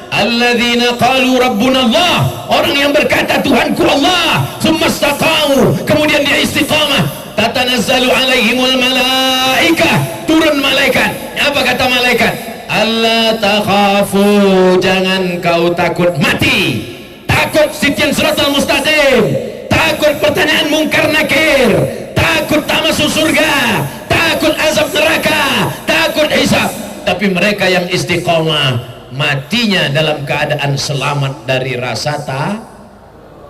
S1: alladzina qalu rabbuna Allah, orang yang berkata Tuhanku Allah, summa istaqamu, kemudian dia istiqamah, tatanazzalu alaihimul malaikah, turun malaikat. Apa kata malaikat? Allah takhafu, jangan kau takut mati, takut sitian siratal mustaqim, takut pertanyaan mungkar nakir, takut tak masuk surga, takut azab neraka, takut hisab. Tapi mereka yang istiqomah, matinya dalam keadaan selamat dari rasa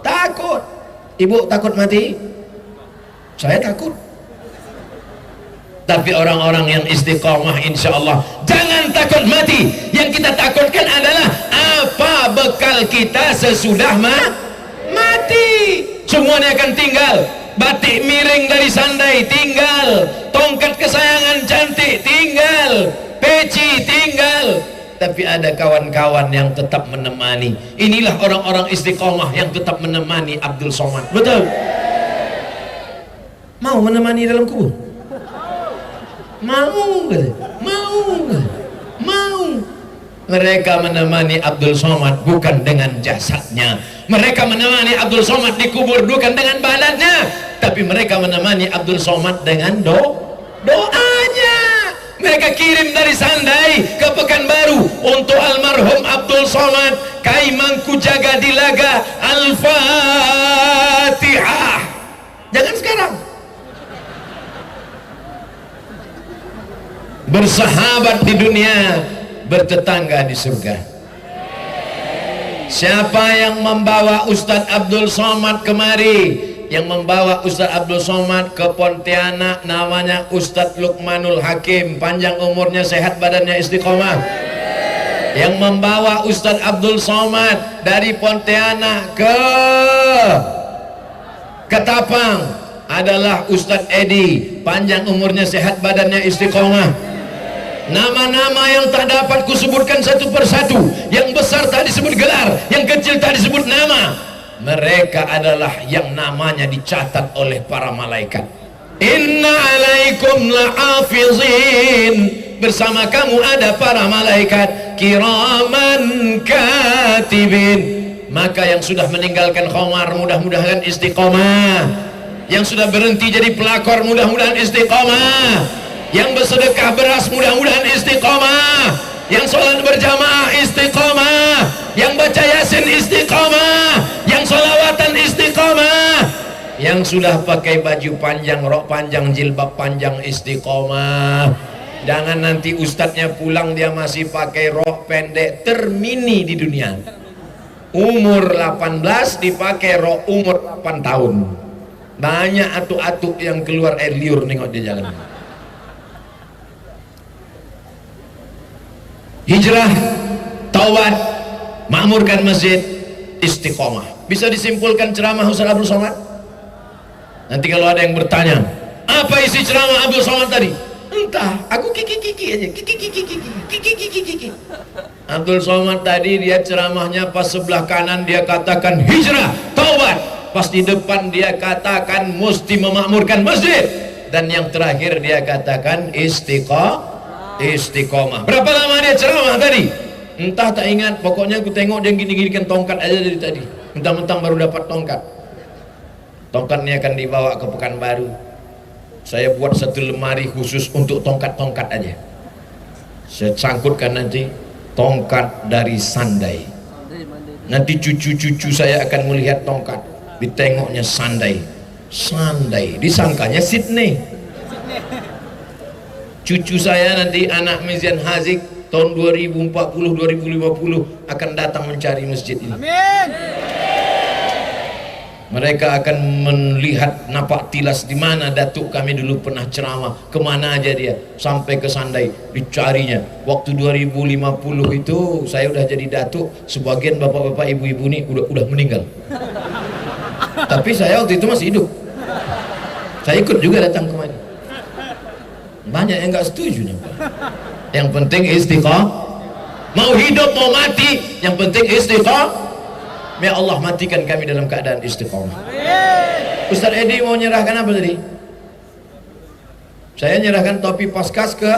S1: takut. Ibu takut mati? Saya takut. Tapi orang-orang yang istiqomah insya Allah jangan takut mati. Yang kita takutkan adalah apa bekal kita sesudah mati. Semuanya akan tinggal. Batik miring dari sandai tinggal, tongkat kesayangan cantik tinggal, peci tinggal. Tapi ada kawan-kawan yang tetap menemani. Inilah orang-orang istiqomah yang tetap menemani Abdul Somad. Betul? Mau menemani dalam kubur? Mau, mau. Mereka menemani Abdul Somad bukan dengan jasadnya. Mereka menemani Abdul Somad di kubur bukan dengan badannya, tapi mereka menemani Abdul Somad dengan doanya. Mereka kirim dari Sandai ke Pekanbaru untuk almarhum Abdul Somad. Kai Mangku Jaga Dilaga, Al-Fatihah. Jangan sekarang. Bersahabat di dunia, bertetangga di surga. Siapa yang membawa Ustadz Abdul Somad kemari? Yang membawa Ustadz Abdul Somad ke Pontianak namanya Ustadz Luqmanul Hakim, panjang umurnya, sehat badannya, istiqomah. Yang membawa Ustadz Abdul Somad dari Pontianak ke Ketapang adalah Ustadz Edi, panjang umurnya, sehat badannya, istiqomah. Nama-nama yang tak dapat kusebutkan satu persatu, yang besar tak disebut gelar, yang kecil tak disebut nama. Mereka adalah yang namanya dicatat oleh para malaikat. Inna alaikum la'afizin, bersama kamu ada para malaikat kiraman katibin. Maka yang sudah meninggalkan khamar mudah-mudahan istiqomah, yang sudah berhenti jadi pelakor mudah-mudahan istiqomah, yang bersedekah beras mudah-mudahan istiqomah, yang sholat berjamaah istiqomah, yang baca yasin istiqomah, yang sholawatan istiqomah, yang sudah pakai baju panjang, rok panjang, jilbab panjang istiqomah. Jangan nanti ustadznya pulang dia masih pakai rok pendek termini di dunia, umur 18 dipakai rok umur 8 tahun. Banyak atuk-atuk yang keluar air liur nengok di jalan. Hijrah, taubat, makmurkan masjid, istiqomah. Bisa disimpulkan ceramah Ustaz Abdul Somad? Nanti kalau ada yang bertanya, apa isi ceramah Abdul Somad tadi? Entah, aku kiki-kiki aja, kiki-kiki. Abdul Somad tadi dia ceramahnya pas sebelah kanan dia katakan hijrah, taubat, pas di depan dia katakan mesti memakmurkan masjid, dan yang terakhir dia katakan istiqomah. Istiqomah. Berapa lama dia ceramah tadi? Entah, tak ingat. Pokoknya aku tengok dia gini-ginikan tongkat aja dari tadi. Mentang-mentang baru dapat tongkat. Tongkatnya akan dibawa ke Pekanbaru. Saya buat satu lemari khusus untuk tongkat-tongkat aja. Saya sangkutkan nanti tongkat dari Sandai. Nanti cucu-cucu saya akan melihat tongkat, ditengoknya Sandai. Sandai, disangkanya Sydney. Cucu saya nanti anak Mizian Hazik tahun 2040-2050 akan datang mencari masjid ini.
S2: Amin.
S1: Mereka akan melihat napak tilas di mana datuk kami dulu pernah ceramah, kemana aja dia, sampai ke Sandai dicarinya. Waktu 2050 itu saya udah jadi datuk, sebagian bapak-bapak ibu-ibu ini udah meninggal. Tapi saya waktu itu masih hidup. Saya ikut juga datang kemari. Banyak yang nggak setuju nih. Yang penting istiqomah. Mau hidup mau mati, yang penting istiqomah. Ya Allah matikan kami dalam keadaan istiqomah. Ustaz Edi mau nyerahkan apa tadi? Saya nyerahkan topi Paskas ke.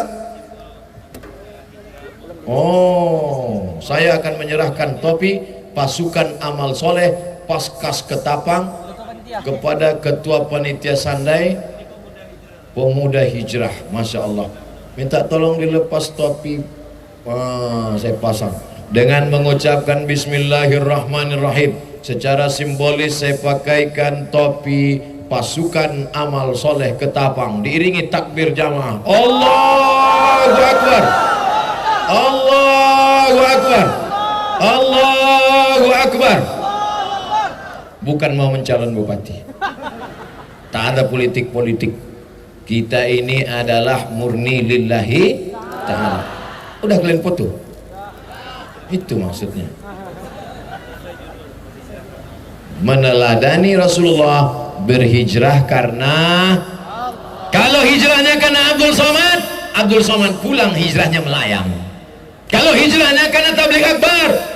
S1: Oh, saya akan menyerahkan topi pasukan amal soleh Paskas Ketapang kepada Ketua Panitia Sandai Pemuda Hijrah. Masya Allah. Minta tolong dilepas topi. Saya pasang dengan mengucapkan Bismillahirrahmanirrahim. Secara simbolis saya pakaikan topi pasukan amal soleh Ketapang, diiringi takbir jamaah. Allahu Akbar, Allahu Akbar, Allahu Akbar. Bukan mau mencalon bupati, tak ada politik-politik. Kita ini adalah murni lillahi ta'ala. Udah kalian foto? Itu maksudnya. Meneladani Rasulullah berhijrah karena, kalau hijrahnya karena Abdul Somad pulang hijrahnya melayang. Kalau hijrahnya karena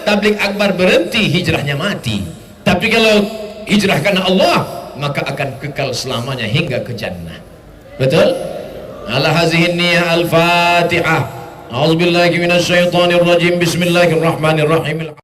S1: tablik akbar berhenti, hijrahnya mati. Tapi kalau hijrah karena Allah, maka akan kekal selamanya hingga ke jannah. Betul? Ala hazihi niyah al-Fatihah. A'udzubillahi minasyaitonir rajim. Bismillahirrahmanirrahim.